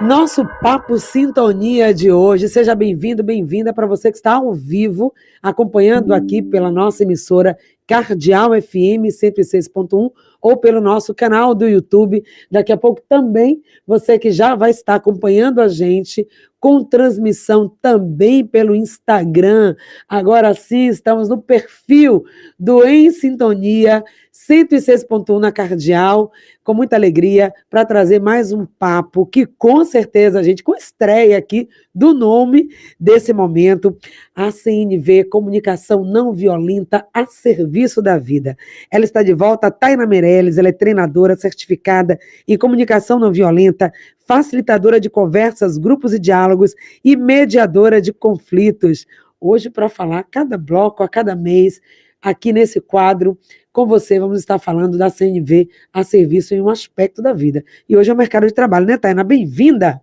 Nosso Papo Sintonia de hoje, seja bem-vindo, bem-vinda para você que está ao vivo, acompanhando aqui pela nossa emissora Cardeal FM 106.1 ou pelo nosso canal do YouTube. Daqui a pouco também, você que já vai estar acompanhando a gente com transmissão também pelo Instagram. Agora sim, estamos no perfil do Em Sintonia 106.1 na Cardeal, com muita alegria, para trazer mais um papo que, com certeza, a gente, com estreia aqui do nome desse momento, a CNV, Comunicação Não Violenta a Serviço da Vida. Ela está de volta, a Taina Meirelles, ela é treinadora certificada em Comunicação Não Violenta, facilitadora de conversas, grupos e diálogos e mediadora de conflitos. Hoje, para falar, cada bloco, a cada mês, aqui nesse quadro, com você, vamos estar falando da CNV a serviço em um aspecto da vida. E hoje é o mercado de trabalho, né, Taina? Bem-vinda!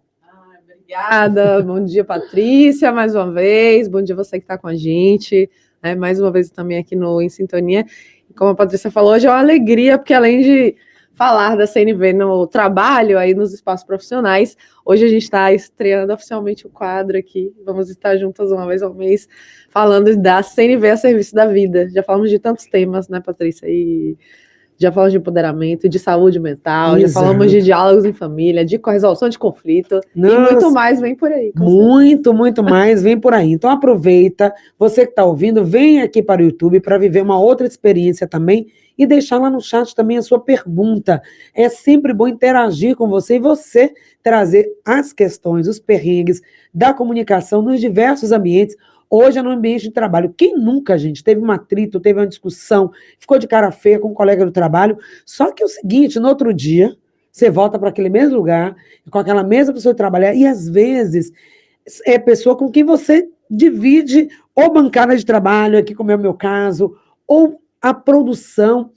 Obrigada, bom dia, Patrícia, mais uma vez, bom dia você que está com a gente, mais uma vez também aqui no Em Sintonia. Como a Patrícia falou, hoje é uma alegria, porque além de falar da CNV no trabalho, aí nos espaços profissionais, hoje a gente está estreando oficialmente o quadro aqui, vamos estar juntas uma vez ao mês, falando da CNV a serviço da vida. Já falamos de tantos temas, né, Patrícia? E já falamos de empoderamento, de saúde mental, Exato. Já falamos de diálogos em família, de resolução de conflito, Nossa, e muito mais vem por aí. Muito mais vem por aí. Então aproveita, você que está ouvindo, vem aqui para o YouTube para viver uma outra experiência também e deixar lá no chat também a sua pergunta. É sempre bom interagir com você e você trazer as questões, os perrengues da comunicação nos diversos ambientes. Hoje é no ambiente de trabalho. Quem nunca, gente, teve um atrito, teve uma discussão, ficou de cara feia com um colega do trabalho? Só que é o seguinte, no outro dia, você volta para aquele mesmo lugar, com aquela mesma pessoa de trabalhar, e às vezes é pessoa com quem você divide ou bancada de trabalho, aqui como é o meu caso, ou a produção,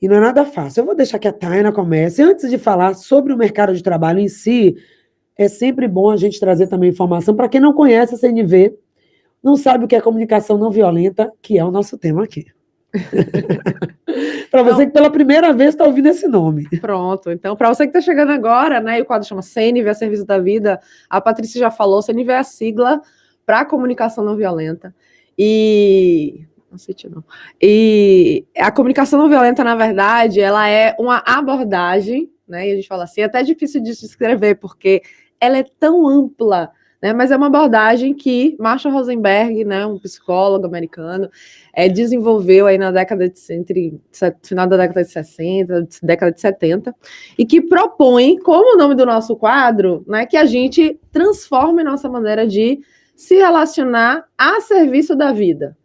e não é nada fácil. Eu vou deixar que a Taina comece. Antes de falar sobre o mercado de trabalho em si, é sempre bom a gente trazer também informação para quem não conhece a CNV, não sabe o que é comunicação não violenta, que é o nosso tema aqui. Para você que pela primeira vez está ouvindo esse nome. Pronto, então, para você que está chegando agora, né, e o quadro chama CNV a Serviço da Vida, a Patrícia já falou, CNV é a sigla para comunicação não violenta. E a comunicação não violenta, na verdade, ela é uma abordagem, né, e a gente fala assim, é até difícil de descrever, porque ela é tão ampla, né, mas é uma abordagem que Marshall Rosenberg, né, um psicólogo americano, desenvolveu aí na década final da década de 60, década de 70, e que propõe, como o nome do nosso quadro, né, que a gente transforme nossa maneira de se relacionar a serviço da vida.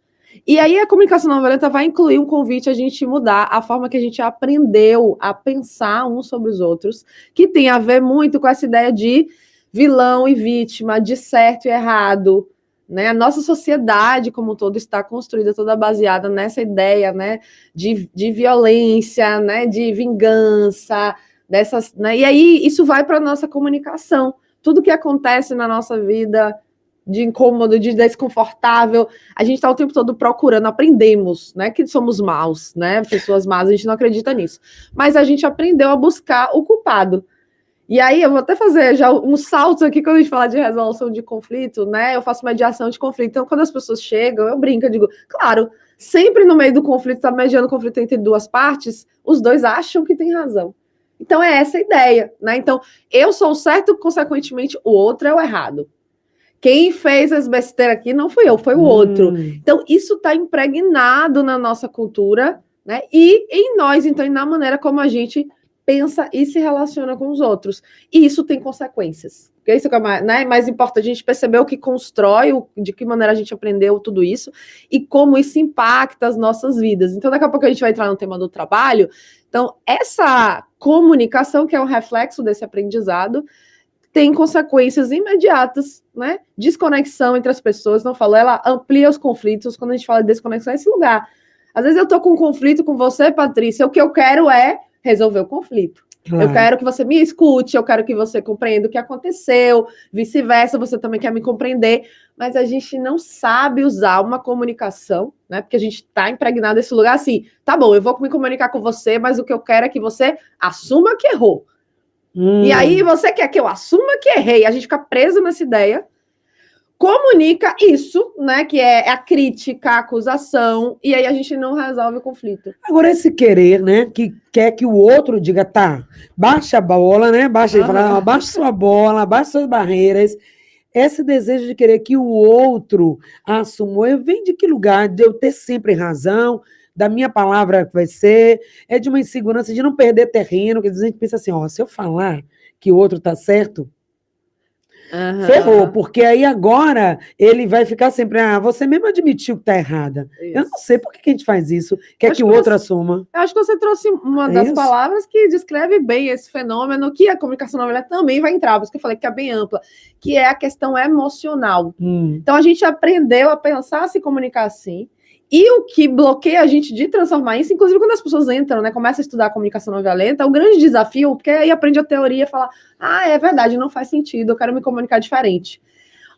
E aí a comunicação não violenta vai incluir um convite a gente mudar a forma que a gente aprendeu a pensar uns sobre os outros, que tem a ver muito com essa ideia de vilão e vítima, de certo e errado, né? A nossa sociedade como um todo está construída toda baseada nessa ideia, né, de violência, né, de vingança, dessas, né? E aí isso vai para a nossa comunicação. Tudo que acontece na nossa vida de incômodo, de desconfortável, a gente está o tempo todo procurando, aprendemos, né, que somos maus, né, pessoas más, a gente não acredita nisso, mas a gente aprendeu a buscar o culpado. E aí, eu vou até fazer já um salto aqui quando a gente fala de resolução de conflito, né? Eu faço mediação de conflito. Então, quando as pessoas chegam, eu brinco, eu digo, claro, sempre no meio do conflito, está mediando o conflito entre duas partes, os dois acham que tem razão. Então, é essa a ideia, né? Então, eu sou o certo, consequentemente, o outro é o errado. Quem fez as besteiras aqui não fui eu, foi o outro. Então, isso está impregnado na nossa cultura, né? E em nós, então, e na maneira como a gente pensa e se relaciona com os outros. E isso tem consequências. Porque isso que é mais importante, a gente perceber o que constrói, de que maneira a gente aprendeu tudo isso e como isso impacta as nossas vidas. Então, daqui a pouco a gente vai entrar no tema do trabalho. Então, essa comunicação, que é um reflexo desse aprendizado, tem consequências imediatas, né? Desconexão entre as pessoas, não falo, ela amplia os conflitos. Quando a gente fala de desconexão, é esse lugar. Às vezes eu tô com um conflito com você, Patrícia, o que eu quero é resolver o conflito. Eu quero que você me escute, eu quero que você compreenda o que aconteceu, vice-versa, você também quer me compreender, mas a gente não sabe usar uma comunicação, né? Porque a gente está impregnado nesse lugar assim, tá bom, eu vou me comunicar com você, mas o que eu quero é que você assuma que errou. E aí você quer que eu assuma que errei, a gente fica preso nessa ideia, comunica isso, né, que é a crítica, a acusação, e aí a gente não resolve o conflito. Agora, esse querer, né, que quer que o outro diga, tá, baixa a bola, né, baixa sua bola, baixa suas barreiras. Esse desejo de querer que o outro assuma, vem de que lugar? De eu ter sempre razão, da minha palavra que vai ser, é de uma insegurança de não perder terreno, que às vezes a gente pensa assim, ó, se eu falar que o outro tá certo, ferrou, porque aí agora ele vai ficar sempre, você mesmo admitiu que tá errada. Isso. Eu não sei por que a gente faz isso, quer que o outro assuma. Eu acho que você trouxe uma das palavras que descreve bem esse fenômeno, que a comunicação não violenta também vai entrar, por isso que eu falei que é bem ampla, que é a questão emocional. Então a gente aprendeu a pensar, a se comunicar assim, e o que bloqueia a gente de transformar isso, inclusive quando as pessoas entram, né, começam a estudar a comunicação não violenta, é um grande desafio, porque aí aprende a teoria e fala, é verdade, não faz sentido, eu quero me comunicar diferente.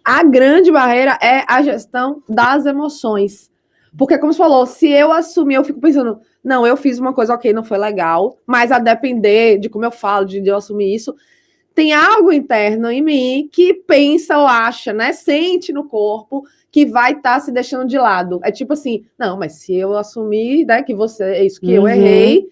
A grande barreira é a gestão das emoções. Porque, como você falou, se eu assumir, eu fico pensando, não, eu fiz uma coisa, ok, não foi legal, mas a depender de como eu falo, de eu assumir isso, tem algo interno em mim que pensa ou acha, né, sente no corpo, que vai estar se deixando de lado. É tipo assim, não, mas se eu assumir, né, que você, é isso que eu errei,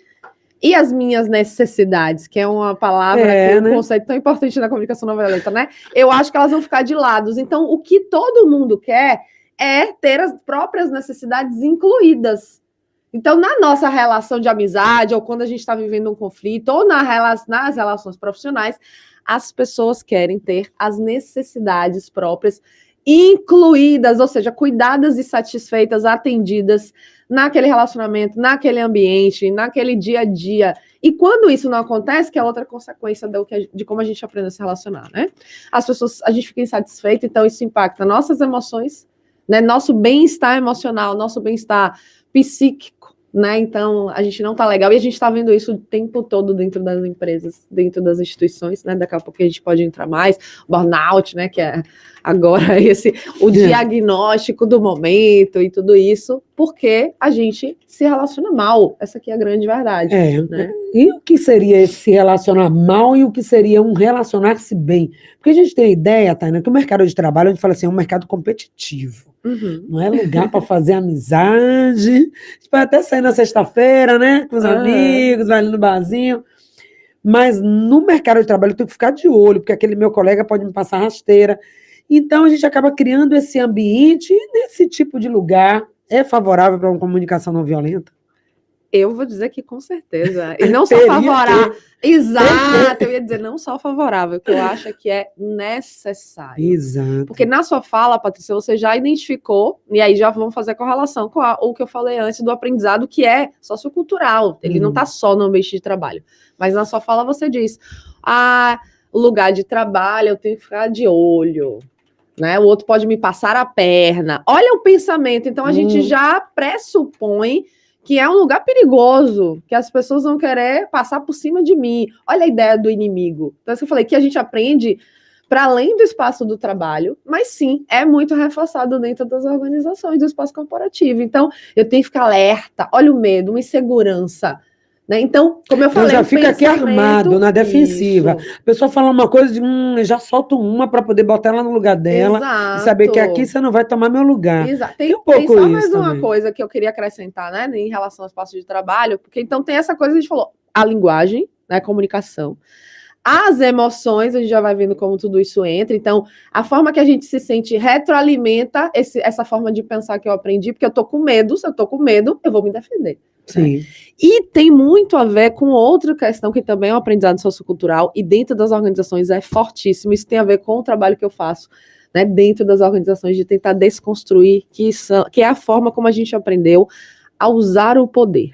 e as minhas necessidades, que é uma palavra, que é um conceito tão importante na comunicação não violenta, né? Eu acho que elas vão ficar de lado. Então, o que todo mundo quer é ter as próprias necessidades incluídas. Então, na nossa relação de amizade, ou quando a gente está vivendo um conflito, ou nas relações profissionais, as pessoas querem ter as necessidades próprias incluídas, ou seja, cuidadas e satisfeitas, atendidas naquele relacionamento, naquele ambiente, naquele dia a dia. E quando isso não acontece, que é outra consequência de como a gente aprende a se relacionar, né? A gente fica insatisfeito, então isso impacta nossas emoções, né? Nosso bem-estar emocional, nosso bem-estar psíquico, né? Então a gente não tá legal, e a gente tá vendo isso o tempo todo dentro das empresas, dentro das instituições, né? Daqui a pouco a gente pode entrar mais, burnout, né? Que é agora o diagnóstico do momento e tudo isso, porque a gente se relaciona mal. Essa aqui é a grande verdade. Né? E o que seria esse se relacionar mal e o que seria um relacionar-se bem? Porque a gente tem a ideia, Tainá, que o mercado de trabalho, a gente fala assim, é um mercado competitivo. Não é lugar para fazer amizade. A gente pode até sair na sexta-feira, né? Com os amigos, vai ali no barzinho. Mas no mercado de trabalho eu tenho que ficar de olho, porque aquele meu colega pode me passar rasteira. Então a gente acaba criando esse ambiente, e nesse tipo de lugar é favorável para uma comunicação não violenta? Eu vou dizer que com certeza. E não só favorável. Exato, eu ia dizer não só favorável, que eu acho que é necessário. Exato. Porque na sua fala, Patrícia, você já identificou, e aí já vamos fazer a correlação com o que eu falei antes do aprendizado, que é sociocultural. Ele não está só no ambiente de trabalho. Mas na sua fala você diz, o lugar de trabalho eu tenho que ficar de olho. Né? O outro pode me passar a perna. Olha o pensamento. Então a gente já pressupõe que é um lugar perigoso, que as pessoas vão querer passar por cima de mim. Olha a ideia do inimigo. Então, eu falei que a gente aprende para além do espaço do trabalho, mas sim, é muito reforçado dentro das organizações, do espaço corporativo. Então, eu tenho que ficar alerta. Olha o medo, uma insegurança. Né? Então, como eu falei, já fica aqui armado, na defensiva. Isso. A pessoa fala uma coisa, já solto uma para poder botar ela no lugar dela. Exato. E saber que aqui você não vai tomar meu lugar. Exato. Tem só mais uma coisa que eu queria acrescentar, né, em relação ao espaço de trabalho, porque então tem essa coisa que a gente falou, a linguagem, né, a comunicação, as emoções, a gente já vai vendo como tudo isso entra. Então, a forma que a gente se sente retroalimenta essa forma de pensar que eu aprendi, porque eu tô com medo, se eu tô com medo, eu vou me defender. Sim. Né? E tem muito a ver com outra questão que também é um aprendizado sociocultural e dentro das organizações é fortíssimo. Isso tem a ver com o trabalho que eu faço, né, dentro das organizações, de tentar desconstruir que é a forma como a gente aprendeu a usar o poder.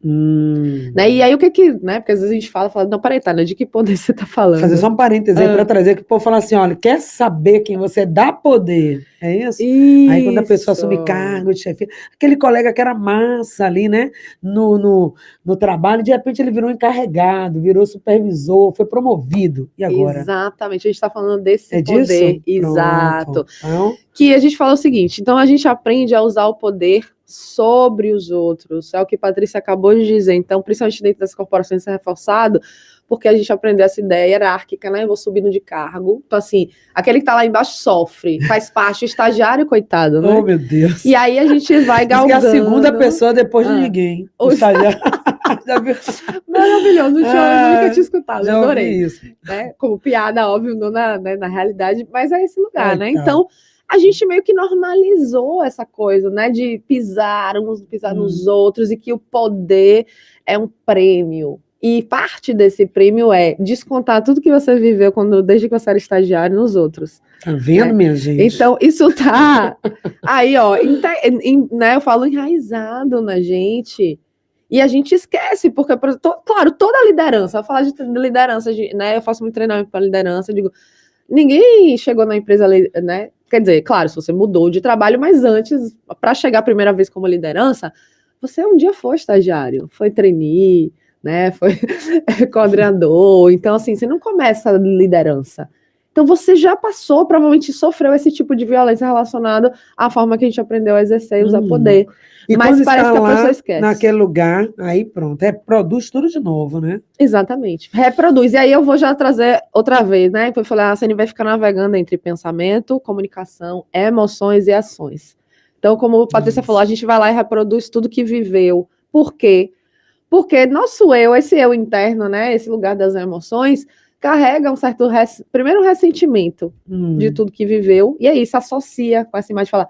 Né? E aí o que, né? Porque às vezes a gente fala, não, peraí, Tânia, de que poder você está falando? Fazer só um parêntese aí para trazer que o povo fala assim, olha, quer saber quem você dá poder? É isso? Aí quando a pessoa assume cargo de chefia, aquele colega que era massa ali, né? No trabalho, de repente ele virou encarregado, virou supervisor, foi promovido. E agora? Exatamente, a gente está falando desse Disso? poder. Exato. Então... Que a gente fala o seguinte, então a gente aprende a usar o poder sobre os outros, é o que a Patrícia acabou de dizer. Então, principalmente dentro das corporações, isso é reforçado, porque a gente aprendeu essa ideia hierárquica, né? Eu vou subindo de cargo. Então, assim, aquele que tá lá embaixo sofre, faz parte, o estagiário, coitado, né? Oh, meu Deus. E aí a gente vai Diz que é galgando. a segunda pessoa depois de ninguém. O estagiário. Já viu? Maravilhoso, eu nunca tinha escutado, Já adorei. ouvi isso. Né? Como piada, óbvio, não na realidade, mas é esse lugar, né? Coitado. Então, a gente meio que normalizou essa coisa, né? De pisar uns, pisar nos outros, e que o poder é um prêmio. E parte desse prêmio é descontar tudo que você viveu desde que você era estagiário nos outros. Tá vendo, minha gente? Então, isso tá aí, ó, né? Eu falo enraizado na gente. E a gente esquece, porque, claro, toda liderança, eu falar de liderança, né? Eu faço muito treinamento para liderança, eu digo, ninguém chegou na empresa, né? Quer dizer, claro, se você mudou de trabalho, mas antes, para chegar a primeira vez como liderança, você um dia foi estagiário, foi trainee, né? Foi coordenador. Então, assim, você não começa a liderança. Então, você já passou, provavelmente sofreu esse tipo de violência relacionada à forma que a gente aprendeu a exercer e usar poder. E mas quando parece está que a lá, pessoa esquece. naquele lugar, aí pronto, produz tudo de novo, né? Exatamente. Reproduz. E aí eu vou já trazer outra vez, né? Eu falei, a Ceni vai ficar navegando entre pensamento, comunicação, emoções e ações. Então, como a Patrícia falou, a gente vai lá e reproduz tudo que viveu. Por quê? Porque nosso eu, esse eu interno, né? Esse lugar das emoções, carrega um certo, primeiro, ressentimento de tudo que viveu, e aí se associa com essa imagem de falar,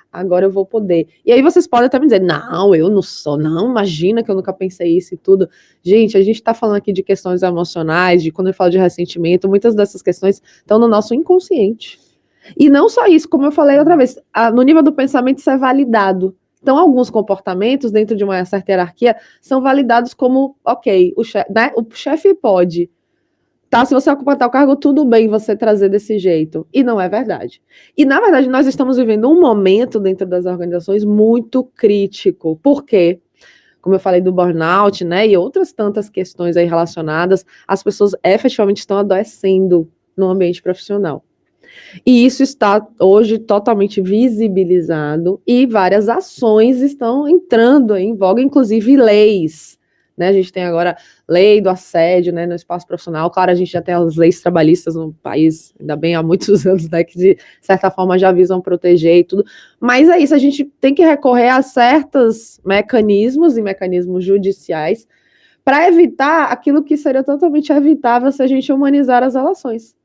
agora eu vou poder. E aí vocês podem até me dizer, não, eu não sou, não, imagina que eu nunca pensei isso e tudo. Gente, a gente está falando aqui de questões emocionais, de quando eu falo de ressentimento, muitas dessas questões estão no nosso inconsciente. E não só isso, como eu falei outra vez, no nível do pensamento isso é validado. Então, alguns comportamentos dentro de uma certa hierarquia são validados como, ok, o chefe pode. Tá, se você ocupar tal cargo, tudo bem você trazer desse jeito. E não é verdade. E, na verdade, nós estamos vivendo um momento dentro das organizações muito crítico. Por quê? Como eu falei do burnout, né, e outras tantas questões aí relacionadas, as pessoas efetivamente estão adoecendo no ambiente profissional. E isso está hoje totalmente visibilizado e várias ações estão entrando em voga, inclusive leis. Né? A gente tem agora lei do assédio, né, no espaço profissional. Claro, a gente já tem as leis trabalhistas no país, ainda bem há muitos anos, né, que de certa forma já visam proteger e tudo. Mas é isso, a gente tem que recorrer a certos mecanismos e mecanismos judiciais para evitar aquilo que seria totalmente evitável se a gente humanizar as relações.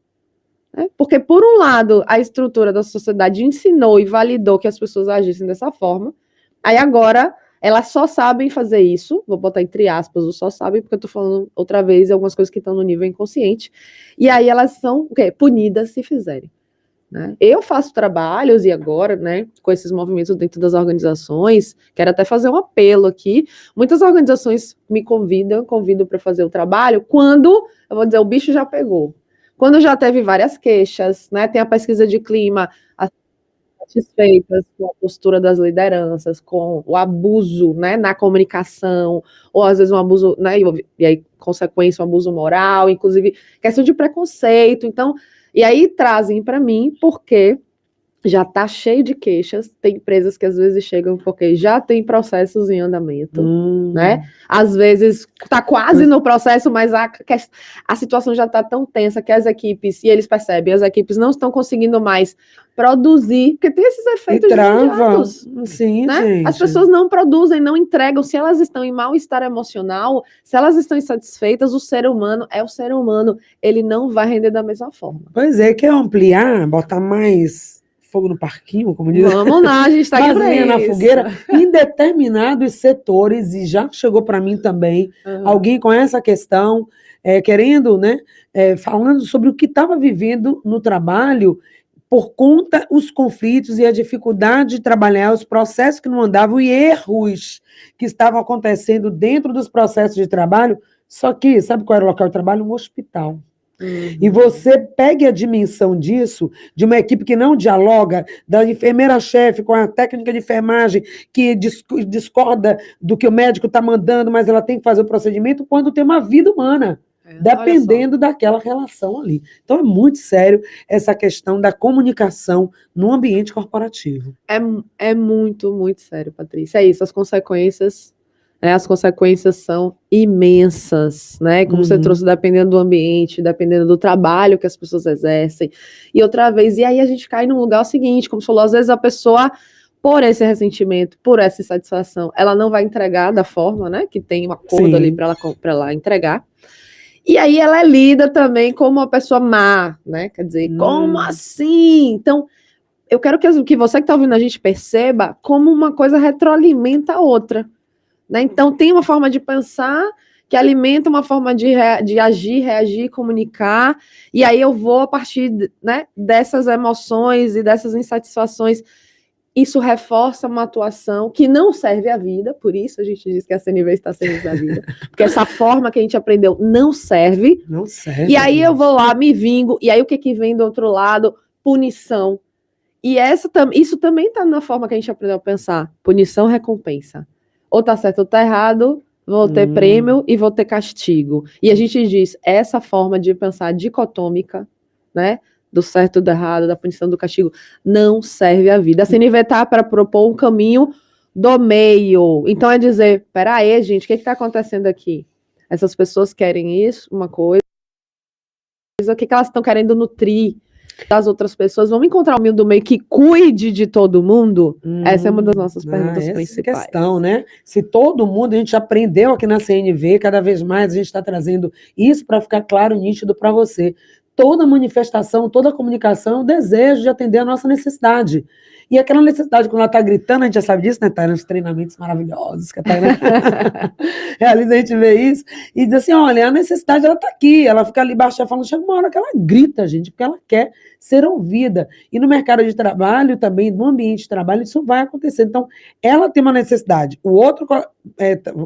Porque, por um lado, a estrutura da sociedade ensinou e validou que as pessoas agissem dessa forma, aí agora elas só sabem fazer isso, vou botar entre aspas, o só sabem, porque eu tô falando outra vez algumas coisas que estão no nível inconsciente, e aí elas são punidas se fizerem. Né? Eu faço trabalhos, e agora, né, com esses movimentos dentro das organizações, quero até fazer um apelo aqui, muitas organizações me convidam para fazer o trabalho, quando, eu vou dizer, o bicho já pegou. Quando já teve várias queixas, né? Tem a pesquisa de clima, as satisfeitas com a postura das lideranças, com o abuso, né, na comunicação, ou às vezes um abuso, né, e aí, consequência, um abuso moral, inclusive questão de preconceito. Então, e aí trazem para mim, porque já está cheio de queixas, tem empresas que às vezes chegam porque já tem processos em andamento, né? Às vezes está quase no processo, mas a situação já está tão tensa que as equipes, e eles percebem, as equipes não estão conseguindo mais produzir, porque tem esses efeitos imediatos. Sim, né? gente. As pessoas não produzem, não entregam. Se elas estão em mal-estar emocional, se elas estão insatisfeitas, o ser humano é o ser humano, ele não vai render da mesma forma. Pois é, quer ampliar, botar mais fogo no parquinho, como diz. Vamos lá, a gente está aqui para isso. Na fogueira, em determinados setores, e já chegou para mim também, alguém com essa questão, querendo, né, falando sobre o que estava vivendo no trabalho, por conta dos conflitos e a dificuldade de trabalhar, os processos que não andavam e erros que estavam acontecendo dentro dos processos de trabalho, só que, sabe qual era o local de trabalho? Um hospital. E você pegue a dimensão disso, de uma equipe que não dialoga, da enfermeira-chefe com a técnica de enfermagem, que discorda do que o médico está mandando, mas ela tem que fazer o procedimento, quando tem uma vida humana, dependendo daquela relação ali. Então, é muito sério essa questão da comunicação no ambiente corporativo. É muito, muito sério, Patrícia. É isso, as consequências as consequências são imensas, né? Como você trouxe, dependendo do ambiente, dependendo do trabalho que as pessoas exercem. E outra vez, e aí a gente cai num lugar seguinte, como você falou, às vezes a pessoa, por esse ressentimento, por essa insatisfação, ela não vai entregar da forma, né? Que tem um acordo ali para ela entregar. E aí ela é lida também como uma pessoa má, né? Quer dizer, como assim? Então, eu quero que você que está ouvindo a gente perceba como uma coisa retroalimenta a outra. Né? Então, tem uma forma de pensar que alimenta uma forma de agir, reagir, comunicar, e aí eu vou, a partir, né, dessas emoções e dessas insatisfações, isso reforça uma atuação que não serve à vida, por isso a gente diz que a CNV está servindo da vida, porque essa forma que a gente aprendeu não serve. Não serve. E aí eu vou lá, me vingo, e aí o que vem do outro lado? Punição. E isso também está na forma que a gente aprendeu a pensar, punição, recompensa. Ou tá certo ou tá errado, vou ter prêmio e vou ter castigo. E a gente diz, essa forma de pensar dicotômica, né, do certo e do errado, da punição do castigo, não serve à vida. A CNV tá para propor um caminho do meio. Então é dizer, peraí, gente, o que tá acontecendo aqui? Essas pessoas querem isso, uma coisa, o que elas estão querendo nutrir das outras pessoas, vamos encontrar um meio do meio que cuide de todo mundo? Essa é uma das nossas perguntas principais. Essa questão, né? Se todo mundo, a gente aprendeu aqui na CNV, cada vez mais a gente está trazendo isso para ficar claro e nítido para você. Toda manifestação, toda comunicação é um desejo de atender a nossa necessidade. E aquela necessidade, quando ela está gritando, a gente já sabe disso, né, Taina? Nos treinamentos maravilhosos que a Taina realiza, a gente vê isso, e diz assim, olha, a necessidade, ela está aqui, ela fica ali baixando, falando, chega uma hora que ela grita, gente, porque ela quer ser ouvida. E no mercado de trabalho também, no ambiente de trabalho, isso vai acontecer. Então, ela tem uma necessidade, o outro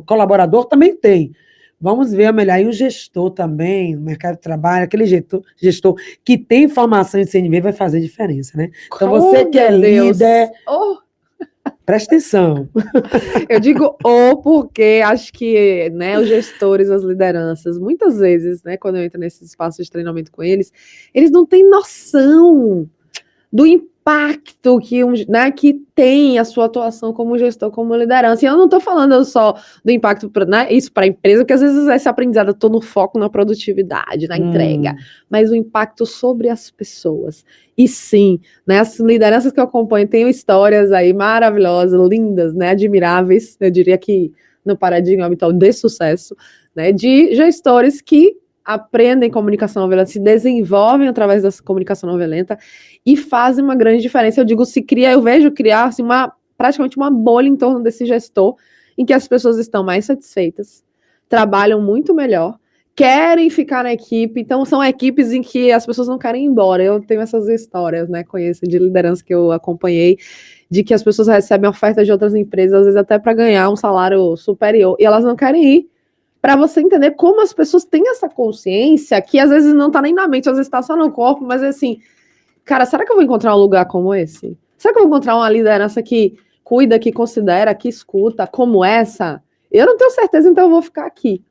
colaborador também tem. Vamos ver melhor. E o gestor também, no mercado de trabalho, aquele gestor que tem formação em CNV vai fazer diferença, né? Então, você que é líder, presta atenção. Eu digo porque acho que, né, os gestores, as lideranças, muitas vezes, né, quando eu entro nesses espaços de treinamento com eles não têm noção do impacto que tem a sua atuação como gestor, como liderança. E eu não estou falando só do impacto, né, isso para a empresa, porque às vezes esse aprendizado eu estou no foco na produtividade, na entrega, mas o impacto sobre as pessoas. E sim, né, as lideranças que eu acompanho têm histórias aí maravilhosas, lindas, né, admiráveis, eu diria que no paradigma habitual de sucesso, né, de gestores que aprendem comunicação não violenta, se desenvolvem através dessa comunicação não violenta e fazem uma grande diferença. Eu digo, eu vejo criar assim, praticamente uma bolha em torno desse gestor, em que as pessoas estão mais satisfeitas, trabalham muito melhor, querem ficar na equipe, então são equipes em que as pessoas não querem ir embora. Eu tenho essas histórias, né, conheço de liderança que eu acompanhei, de que as pessoas recebem ofertas de outras empresas, às vezes até para ganhar um salário superior, e elas não querem ir, para você entender como as pessoas têm essa consciência, que às vezes não está nem na mente, às vezes está só no corpo, mas é assim, cara, será que eu vou encontrar um lugar como esse? Será que eu vou encontrar uma liderança que cuida, que considera, que escuta, como essa? Eu não tenho certeza, então eu vou ficar aqui.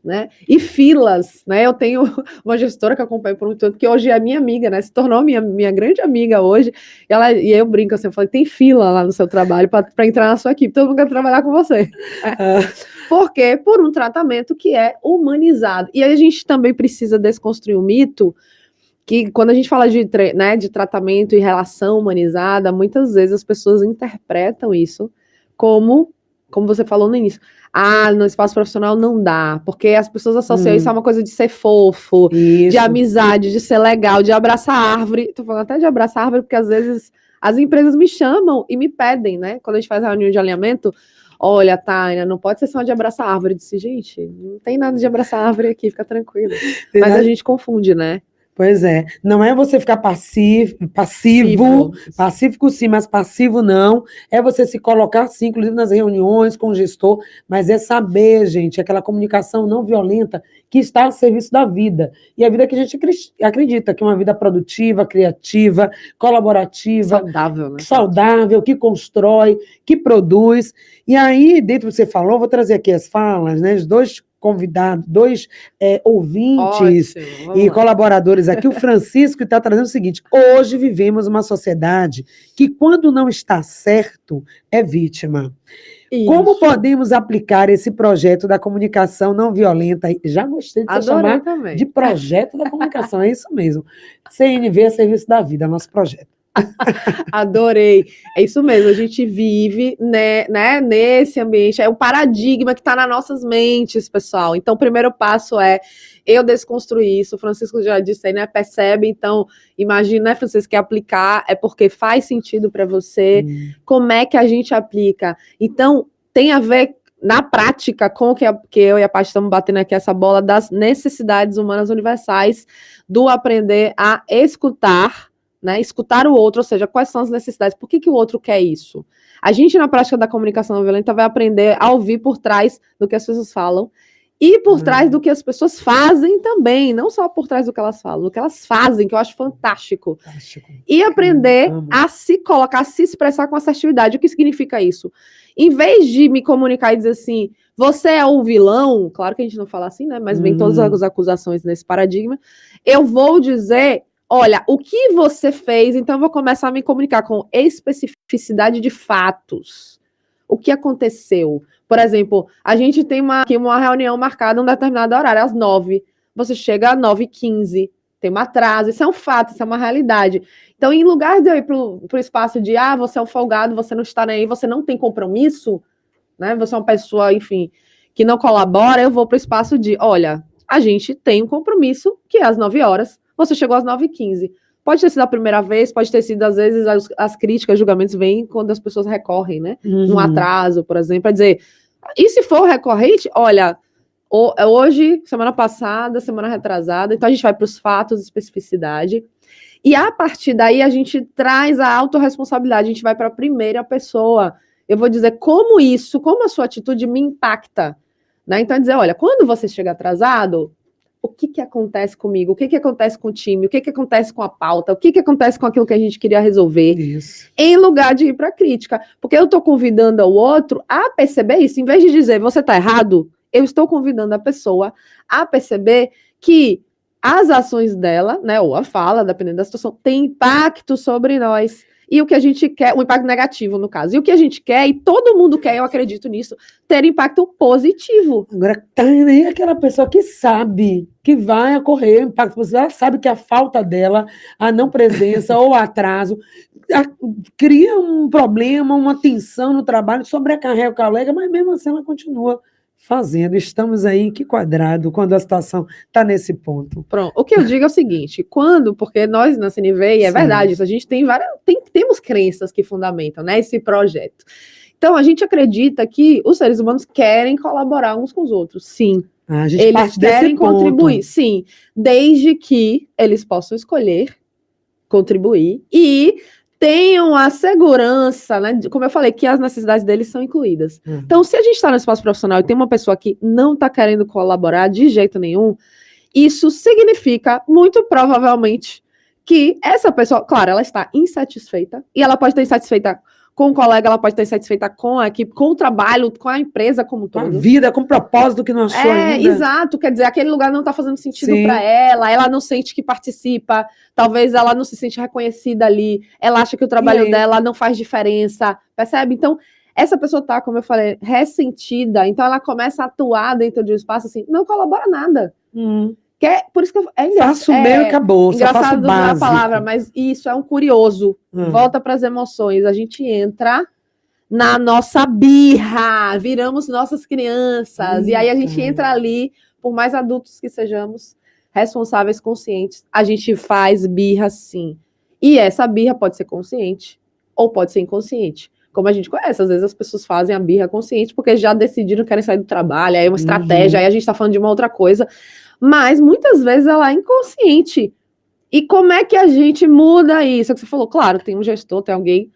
Né? E filas, né? Eu tenho uma gestora que acompanho por muito tempo, que hoje é minha amiga, né? Se tornou minha grande amiga hoje, e eu brinco assim, eu falei, tem fila lá no seu trabalho para entrar na sua equipe, todo mundo quer trabalhar com você. Por quê? Por um tratamento que é humanizado. E aí a gente também precisa desconstruir o mito que quando a gente fala de tratamento e relação humanizada, muitas vezes as pessoas interpretam isso como você falou no início, no espaço profissional não dá, porque as pessoas associam isso a uma coisa de ser fofo, de amizade, de ser legal, de abraçar árvore. Tô falando até de abraçar árvore, porque às vezes as empresas me chamam e me pedem, né? Quando a gente faz a reunião de alinhamento, olha, Taina, não pode ser só de abraçar árvore. Eu disse, gente, não tem nada de abraçar árvore aqui, fica tranquilo. Mas a gente confunde, né? Pois é, não é você ficar pacífico sim, mas passivo não, é você se colocar sim, inclusive nas reuniões com o gestor, mas é saber, gente, aquela comunicação não violenta que está a serviço da vida, e a vida que a gente acredita, que é uma vida produtiva, criativa, colaborativa, saudável, que constrói, que produz, e aí, dentro do que você falou, vou trazer aqui as falas, né, os dois convidados, dois ouvintes e colaboradores aqui. O Francisco está trazendo o seguinte: hoje vivemos uma sociedade que, quando não está certo, é vítima. Isso. Como podemos aplicar esse projeto da comunicação não violenta? Já gostei de você chamar de projeto da comunicação, é isso mesmo. CNV é Serviço da Vida, nosso projeto. Adorei. É isso mesmo, a gente vive né, nesse ambiente, é um paradigma que está nas nossas mentes, pessoal. Então, o primeiro passo é eu desconstruir isso. O Francisco já disse aí, né? Percebe, então, imagina, né, Francisco, que aplicar é porque faz sentido para você. Como é que a gente aplica? Então, tem a ver na prática com o que eu e a Paty estamos batendo aqui essa bola das necessidades humanas universais, do aprender a escutar, né, escutar o outro, ou seja, quais são as necessidades, por que o outro quer isso? A gente, na prática da comunicação não violenta, vai aprender a ouvir por trás do que as pessoas falam e por trás do que as pessoas fazem também, não só por trás do que elas falam, do que elas fazem, que eu acho fantástico. E aprender a se colocar, a se expressar com assertividade. O que significa isso? Em vez de me comunicar e dizer assim, você é o vilão, claro que a gente não fala assim, né, mas vem todas as acusações nesse paradigma, eu vou dizer, olha, o que você fez, então eu vou começar a me comunicar com especificidade de fatos. O que aconteceu? Por exemplo, a gente tem aqui uma reunião marcada em um determinado horário, às 9. Você chega às 9h15, tem um atraso, isso é um fato, isso é uma realidade. Então, em lugar de eu ir para o espaço de, você é um folgado, você não está nem aí, você não tem compromisso, né? Você é uma pessoa, enfim, que não colabora, eu vou para o espaço de, olha, a gente tem um compromisso que é às 9 horas, você chegou às 9h15. Pode ter sido a primeira vez, pode ter sido, às vezes, as críticas, julgamentos vêm quando as pessoas recorrem, né? Um atraso, por exemplo, para dizer, e se for recorrente, olha, hoje, semana passada, semana retrasada, então a gente vai para os fatos, especificidade, e a partir daí a gente traz a autorresponsabilidade, a gente vai para a primeira pessoa. Eu vou dizer como a sua atitude me impacta, né? Então, dizer, olha, quando você chega atrasado, o que acontece comigo? O que acontece com o time? O que acontece com a pauta? O que acontece com aquilo que a gente queria resolver? Isso. Em lugar de ir para a crítica. Porque eu estou convidando o outro a perceber isso. Em vez de dizer, você está errado, eu estou convidando a pessoa a perceber que as ações dela, né, ou a fala, dependendo da situação, tem impacto sobre nós. E o que a gente quer, um impacto negativo, no caso. E o que a gente quer, e todo mundo quer, eu acredito nisso, ter impacto positivo. Agora, tem aquela pessoa que sabe que vai ocorrer impacto positivo, ela sabe que a falta dela, a não presença ou atraso, cria um problema, uma tensão no trabalho, sobrecarrega o colega, mas mesmo assim ela continua fazendo. Estamos aí em que quadrado quando a situação está nesse ponto? Pronto. O que eu digo é o seguinte, porque nós na CNV, e é verdade isso, a gente temos crenças que fundamentam, né, esse projeto. Então, a gente acredita que os seres humanos querem colaborar uns com os outros, sim. A gente eles querem contribuir, sim, desde que eles possam escolher contribuir e tenham a segurança, né, como eu falei, que as necessidades deles são incluídas. Então, se a gente está no espaço profissional e tem uma pessoa que não está querendo colaborar de jeito nenhum, isso significa, muito provavelmente, que essa pessoa, claro, ela está insatisfeita, e ela pode estar insatisfeita com o colega, ela pode estar insatisfeita com a equipe, com o trabalho, com a empresa como um todo. Com a vida, com o propósito que não achou ainda. Exato, quer dizer, aquele lugar não está fazendo sentido para ela não sente que participa, talvez ela não se sente reconhecida ali, ela acha que o trabalho dela não faz diferença, percebe? Então, essa pessoa está, como eu falei, ressentida, então ela começa a atuar dentro de um espaço assim, não colabora nada. Por isso que faço o meu e acabou. Engraçado não é a palavra, mas isso é um curioso. Volta para as emoções. A gente entra na nossa birra, viramos nossas crianças. E aí a gente entra ali, por mais adultos que sejamos, responsáveis, conscientes, a gente faz birra sim. E essa birra pode ser consciente ou pode ser inconsciente. Como a gente conhece, às vezes as pessoas fazem a birra consciente porque já decidiram que querem sair do trabalho, aí é uma estratégia, aí a gente está falando de uma outra coisa. Mas muitas vezes ela é inconsciente. E como é que a gente muda isso? É que você falou, claro, tem um gestor, tem alguém.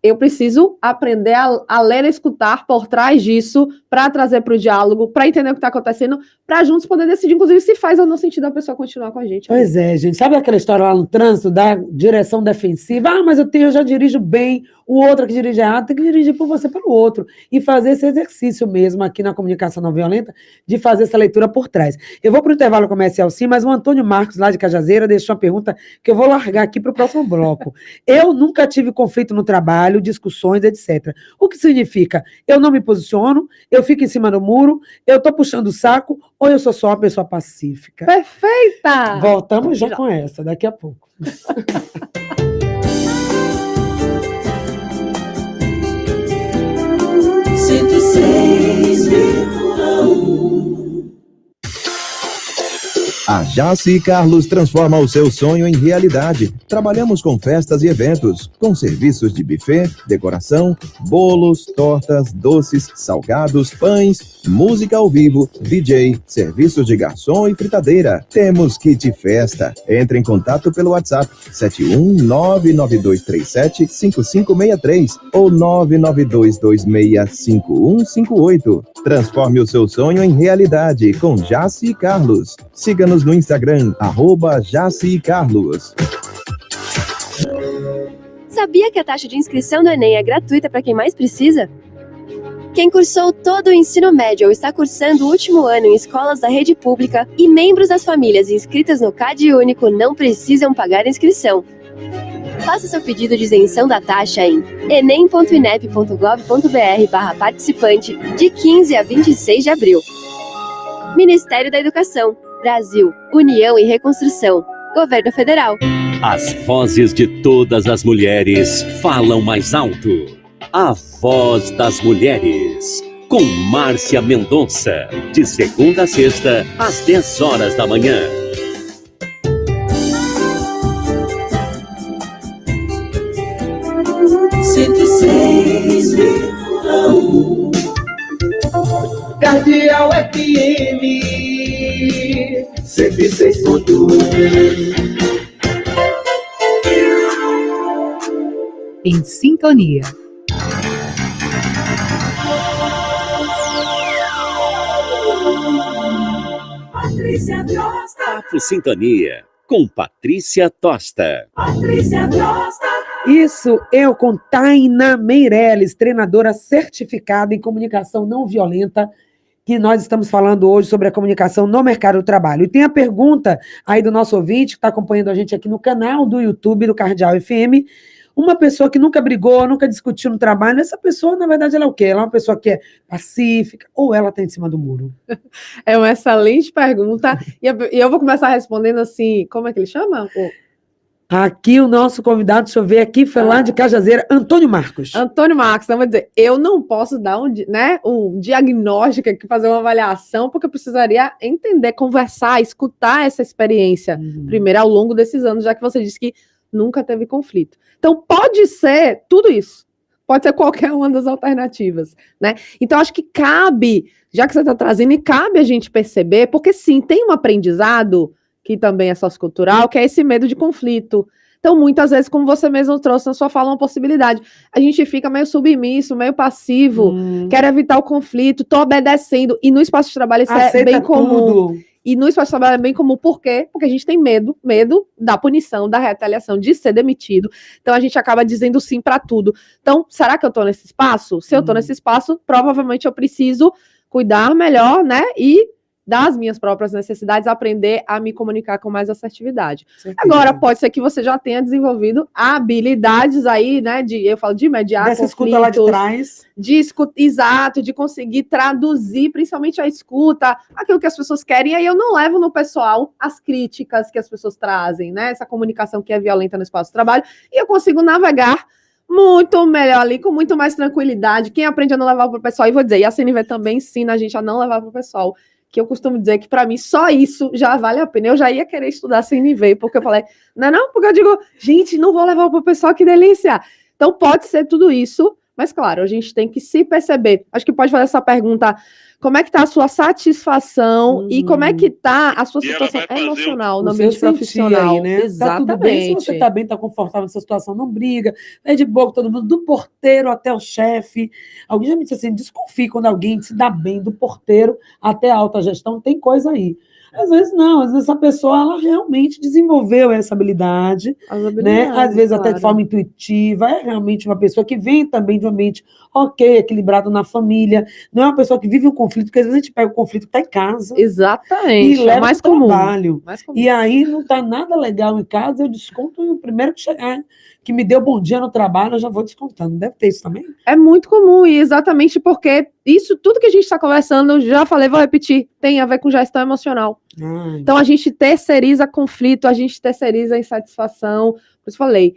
eu preciso aprender a ler e escutar por trás disso, para trazer para o diálogo, para entender o que está acontecendo, para juntos poder decidir, inclusive, se faz ou não sentido a pessoa continuar com a gente. Pois é, gente. Sabe aquela história lá no trânsito da direção defensiva? Ah, mas eu já dirijo bem, o outro que dirige errado tem que dirigir por você pelo outro. E fazer esse exercício mesmo aqui na comunicação não violenta, de fazer essa leitura por trás. Eu vou para o intervalo comercial sim, mas o Antônio Marcos, lá de Cajazeira, deixou uma pergunta que eu vou largar aqui para o próximo bloco. Eu nunca tive conflito no trabalho, discussões, etc. O que significa? Eu não me posiciono, eu fico em cima do muro, eu estou puxando o saco, ou eu sou só uma pessoa pacífica? Perfeita! Voltamos já com essa, daqui a pouco. A Jaci Carlos transforma o seu sonho em realidade. Trabalhamos com festas e eventos, com serviços de buffet, decoração, bolos, tortas, doces, salgados, pães, música ao vivo, DJ, serviços de garçom e fritadeira. Temos kit festa. Entre em contato pelo WhatsApp 71992375563 ou 992265158. Transforme o seu sonho em realidade com Jaci Carlos. Siga-nos no Instagram, @JaciCarlos. Sabia que a taxa de inscrição do Enem é gratuita para quem mais precisa? Quem cursou todo o ensino médio ou está cursando o último ano em escolas da rede pública e membros das famílias inscritas no CadÚnico não precisam pagar inscrição. Faça seu pedido de isenção da taxa em enem.inep.gov.br/participante de 15 a 26 de abril. Ministério da Educação, Brasil, União e Reconstrução, Governo Federal. As vozes de todas as mulheres falam mais alto. A Voz das Mulheres, com Márcia Mendonça, de segunda a sexta, às 10 horas da manhã. Cardeal FM 106.1. Em sintonia. Patrícia Tosta. Papo Sintonia, com Patrícia Tosta. Patrícia Tosta. Isso, eu com Taina Meirelles, treinadora certificada em comunicação não violenta, que nós estamos falando hoje sobre a comunicação no mercado do trabalho. E tem a pergunta aí do nosso ouvinte, que está acompanhando a gente aqui no canal do YouTube do Cardeal FM, uma pessoa que nunca brigou, nunca discutiu no trabalho, essa pessoa, na verdade, ela é o quê? Ela é uma pessoa que é pacífica ou ela está em cima do muro? É uma excelente pergunta. E eu vou começar respondendo assim, como é que ele chama? Aqui o nosso convidado, deixa eu ver aqui, foi lá de Cajazeira, Antônio Marcos. Antônio Marcos, então vou dizer, eu não posso dar um diagnóstico aqui, fazer uma avaliação, porque eu precisaria entender, conversar, escutar essa experiência, primeiro ao longo desses anos, já que você disse que nunca teve conflito. Então, pode ser tudo isso. Pode ser qualquer uma das alternativas, né? Então, acho que cabe, já que você está trazendo, e cabe a gente perceber, porque sim, tem um aprendizado que também é sociocultural, que é esse medo de conflito. Então, muitas vezes, como você mesmo trouxe na sua fala, uma possibilidade. A gente fica meio submisso, meio passivo, quer evitar o conflito, tô obedecendo, e no espaço de trabalho isso é bem comum. Tudo. E no espaço de trabalho é bem comum, por quê? Porque a gente tem medo da punição, da retaliação, de ser demitido. Então, a gente acaba dizendo sim para tudo. Então, será que eu tô nesse espaço? Se eu tô nesse espaço, provavelmente eu preciso cuidar melhor, né? E das minhas próprias necessidades, aprender a me comunicar com mais assertividade. Agora, pode ser que você já tenha desenvolvido habilidades aí, né, eu falo de mediar dessa escuta lá de trás. Exato, de conseguir traduzir, principalmente a escuta, aquilo que as pessoas querem, e aí eu não levo no pessoal as críticas que as pessoas trazem, né, essa comunicação que é violenta no espaço de trabalho, e eu consigo navegar muito melhor ali, com muito mais tranquilidade. Quem aprende a não levar para o pessoal, e vou dizer, e a CNV também ensina a gente a não levar para o pessoal, que eu costumo dizer que para mim só isso já vale a pena. Eu já ia querer estudar CNV, porque eu falei, não, porque eu digo, gente, não vou levar para o pessoal, que delícia. Então pode ser tudo isso, Mas, claro, a gente tem que se perceber. Acho que pode fazer essa pergunta, como é que está a sua satisfação e como é que está a sua E ela situação vai fazer emocional no O ambiente seu sentir profissional. aí, né? Exatamente. Tá tudo bem, se você tá bem, tá confortável nessa situação, não briga, é de boa com todo mundo, do porteiro até o chefe. Alguém já me disse assim, desconfie quando alguém se dá bem, do porteiro até a alta gestão, tem coisa aí. Às vezes não, às vezes a pessoa ela realmente desenvolveu essa habilidade, As né? habilidades, Às vezes até claro. de forma intuitiva, é realmente uma pessoa que vem também de um ambiente ok, equilibrado na família, não é uma pessoa que vive um conflito, porque às vezes a gente pega o conflito que está em casa Exatamente. e leva mais para o comum. trabalho. Mais comum. E aí não está nada legal em casa, eu desconto o primeiro que chegar, que me deu bom dia no trabalho, eu já vou descontando. Deve ter isso também? É muito comum, e exatamente porque isso, tudo que a gente está conversando, eu já falei, vou repetir, tem a ver com gestão emocional. Ai, Então, a gente terceiriza conflito, a gente terceiriza insatisfação. Por isso eu falei,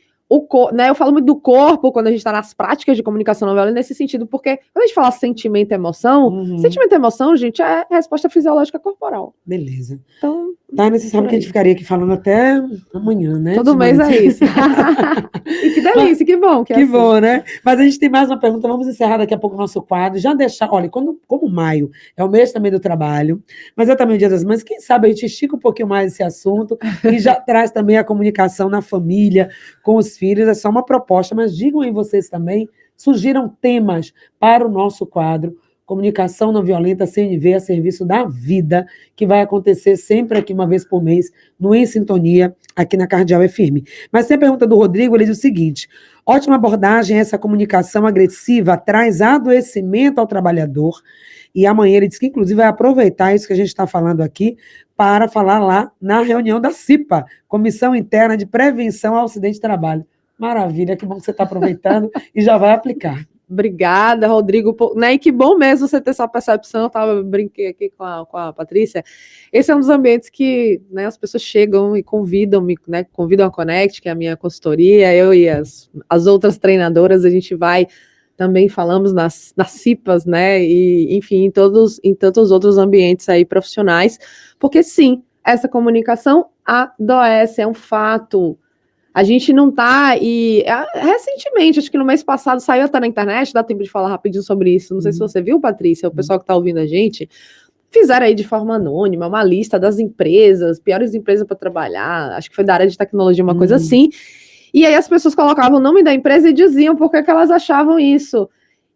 né, eu falo muito do corpo quando a gente está nas práticas de comunicação não violenta, nesse sentido, porque quando a gente fala sentimento e emoção, sentimento e emoção, gente, é resposta fisiológica corporal. beleza. Então, Tá, você sabe por que a aí. gente ficaria aqui falando até amanhã, né? Todo mês é isso. E que delícia, que bom. Que é assim. bom, né? Mas a gente tem mais uma pergunta, vamos encerrar daqui a pouco o nosso quadro. Já deixar, olha, como maio é o mês também do trabalho, mas é também o Dia das Mães, quem sabe a gente estica um pouquinho mais esse assunto e já traz também a comunicação na família, com os filhos, é só uma proposta, mas digam aí vocês também, sugiram temas para o nosso quadro, Comunicação Não Violenta, CNV, a serviço da vida, que vai acontecer sempre aqui uma vez por mês, no Em Sintonia, aqui na Cardeal FM. Mas tem a pergunta do Rodrigo, ele diz o seguinte, ótima abordagem, essa comunicação agressiva traz adoecimento ao trabalhador, e amanhã ele diz que, inclusive, vai aproveitar isso que a gente está falando aqui para falar lá na reunião da CIPA, Comissão Interna de Prevenção ao Acidente de Trabalho. Maravilha, que bom que você está aproveitando e já vai aplicar. Obrigada, Rodrigo. Né? E que bom mesmo você ter essa percepção. Eu brinquei aqui com a Patrícia. Esse é um dos ambientes que, né, as pessoas chegam e convidam a Connect, que é a minha consultoria, eu e as outras treinadoras, a gente vai também, falamos nas CIPAs, né? E, enfim, em tantos outros ambientes aí profissionais, porque sim, essa comunicação adoece, é um fato. A gente não tá, recentemente, acho que no mês passado, saiu até na internet, dá tempo de falar rapidinho sobre isso, não sei se você viu, Patrícia, o pessoal que está ouvindo a gente, fizeram aí de forma anônima uma lista das empresas, piores empresas para trabalhar, acho que foi da área de tecnologia, uma coisa assim, e aí as pessoas colocavam o nome da empresa e diziam por que elas achavam isso,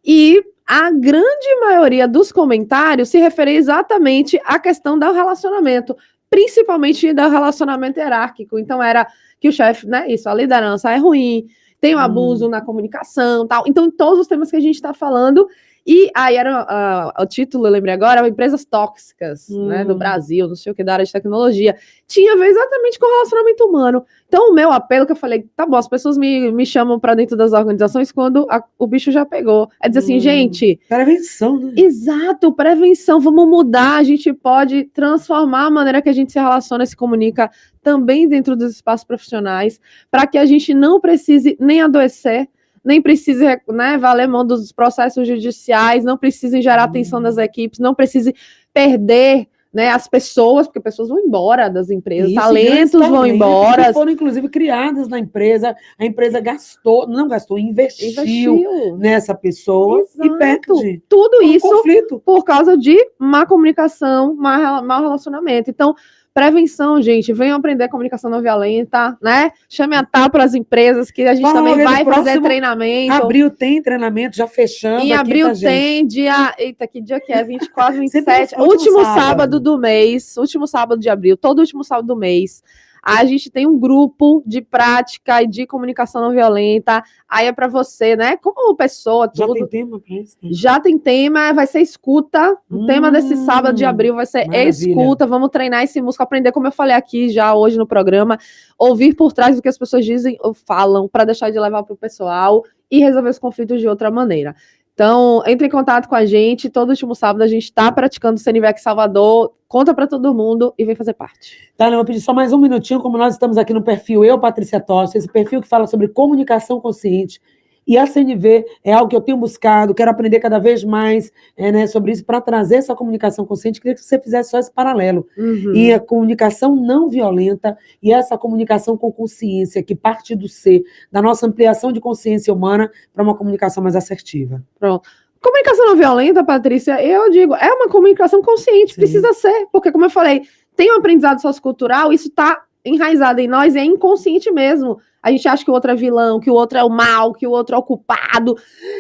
e a grande maioria dos comentários se referia exatamente à questão do relacionamento, principalmente do relacionamento hierárquico, então era que o chefe, né, isso, a liderança é ruim, tem o abuso na comunicação, tal. Então, todos os temas que a gente está falando, e aí era o título, eu lembrei agora, empresas tóxicas, né, do Brasil, não sei o que, da área de tecnologia, tinha a ver exatamente com o relacionamento humano. Então, o meu apelo, que eu falei, tá bom, as pessoas me chamam para dentro das organizações quando o bicho já pegou. É dizer assim, gente... Prevenção, né? Exato, prevenção, vamos mudar, a gente pode transformar a maneira que a gente se relaciona e se comunica também dentro dos espaços profissionais, para que a gente não precise nem adoecer, nem precise, né, valer mão dos processos judiciais, não precise gerar atenção das equipes, não precise perder, né, as pessoas, porque pessoas vão embora das empresas, Isso, talentos vão embora. Que foram, inclusive, criadas na empresa, a empresa investiu nessa pessoa. Exato. E perde. Tudo isso conflito. Por causa de má comunicação, mau relacionamento. Então, prevenção, gente, venham aprender comunicação não violenta, né? Chame a TAP para as empresas, que a gente também vai fazer treinamento. Abril tem treinamento, já fechando. Em abril aqui, tem dia... Eita, que dia que é? 24, 27. Último sábado do mês. Último sábado de abril. Todo último sábado do mês. A gente tem um grupo de prática e de comunicação não violenta. Aí é para você, né? Como pessoa, tudo. Já tem tema para isso? Já tem tema, vai ser escuta. O tema desse sábado de abril vai ser escuta. Vamos treinar esse músculo, aprender, como eu falei aqui já hoje no programa, ouvir por trás do que as pessoas dizem ou falam, para deixar de levar para o pessoal e resolver os conflitos de outra maneira. Então, entre em contato com a gente. Todo último sábado a gente está praticando o CNVEC Salvador. Conta para todo mundo e vem fazer parte. Tá, eu vou pedir só mais um minutinho, como nós estamos aqui no perfil Eu, Patrícia Tosta, esse perfil que fala sobre comunicação consciente. E a CNV é algo que eu tenho buscado, quero aprender cada vez mais né, sobre isso, para trazer essa comunicação consciente. Queria que você fizesse só esse paralelo. E a comunicação não violenta e essa comunicação com consciência, que parte do ser, da nossa ampliação de consciência humana para uma comunicação mais assertiva. Pronto. Comunicação não violenta, Patrícia, eu digo, é uma comunicação consciente, precisa ser, porque, como eu falei, tem um aprendizado sociocultural, isso está enraizado em nós, é inconsciente mesmo. A gente acha que o outro é vilão, que o outro é o mal, que o outro é o culpado.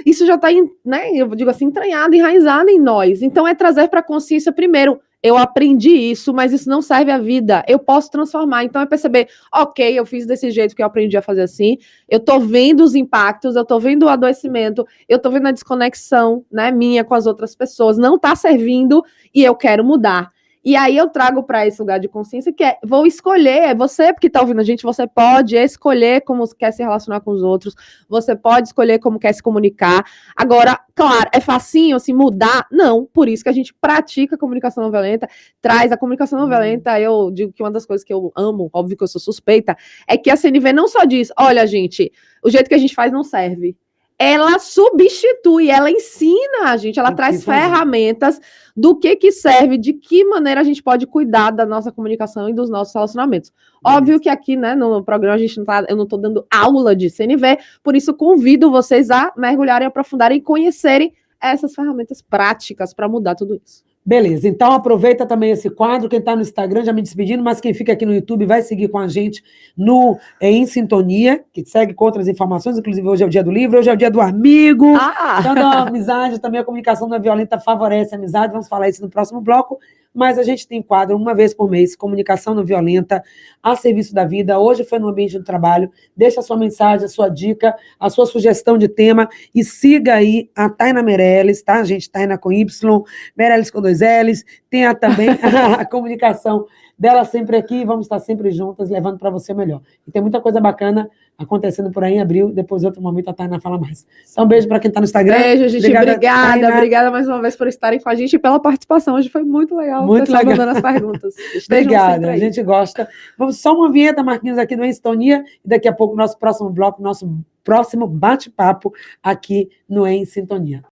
Isso já está, né, eu digo assim, entranhado, enraizado em nós. Então, é trazer para a consciência primeiro. Eu aprendi isso, mas isso não serve à vida. Eu posso transformar. Então, é perceber, ok, eu fiz desse jeito que eu aprendi a fazer assim. Eu tô vendo os impactos, eu tô vendo o adoecimento, eu tô vendo a desconexão, né, minha com as outras pessoas. Não tá servindo e eu quero mudar. E aí eu trago para esse lugar de consciência que é, vou escolher, é você que está ouvindo a gente, você pode escolher como quer se relacionar com os outros, você pode escolher como quer se comunicar. Agora, claro, é facinho assim mudar? Não, por isso que a gente pratica a comunicação não violenta, traz a comunicação não violenta. Eu digo que uma das coisas que eu amo, óbvio que eu sou suspeita, é que a CNV não só diz, olha gente, o jeito que a gente faz não serve. Ela substitui, ela ensina a gente, ela traz ferramentas do que serve, de que maneira a gente pode cuidar da nossa comunicação e dos nossos relacionamentos. Óbvio que aqui, né, no programa, eu não estou dando aula de CNV, por isso convido vocês a mergulharem, aprofundarem e conhecerem essas ferramentas práticas para mudar tudo isso. Beleza, então aproveita também esse quadro, quem está no Instagram já me despedindo, mas quem fica aqui no YouTube vai seguir com a gente no Em Sintonia, que segue com outras informações, inclusive hoje é o dia do livro, hoje é o dia do amigo, então a amizade, também a comunicação não violenta favorece a amizade, vamos falar isso no próximo bloco, mas a gente tem quadro uma vez por mês, comunicação não violenta, a serviço da vida, hoje foi no ambiente do trabalho, deixa a sua mensagem, a sua dica, a sua sugestão de tema e siga aí a Taina Meirelles, tá, gente? Taina com Y, Meirelles com 2 L's, tem também a comunicação dela sempre aqui, vamos estar sempre juntas, levando para você melhor. E tem muita coisa bacana acontecendo por aí em abril, depois, em outro momento, a Taina fala mais. Então, um beijo para quem está no Instagram. Beijo, gente, obrigada mais uma vez por estarem com a gente e pela participação, hoje foi muito legal. Muito legal. Mandando as perguntas. Obrigada, a gente gosta. Vamos só uma vinheta, Marquinhos, aqui no Em Sintonia, e daqui a pouco, nosso próximo bloco, nosso próximo bate-papo aqui no Em Sintonia.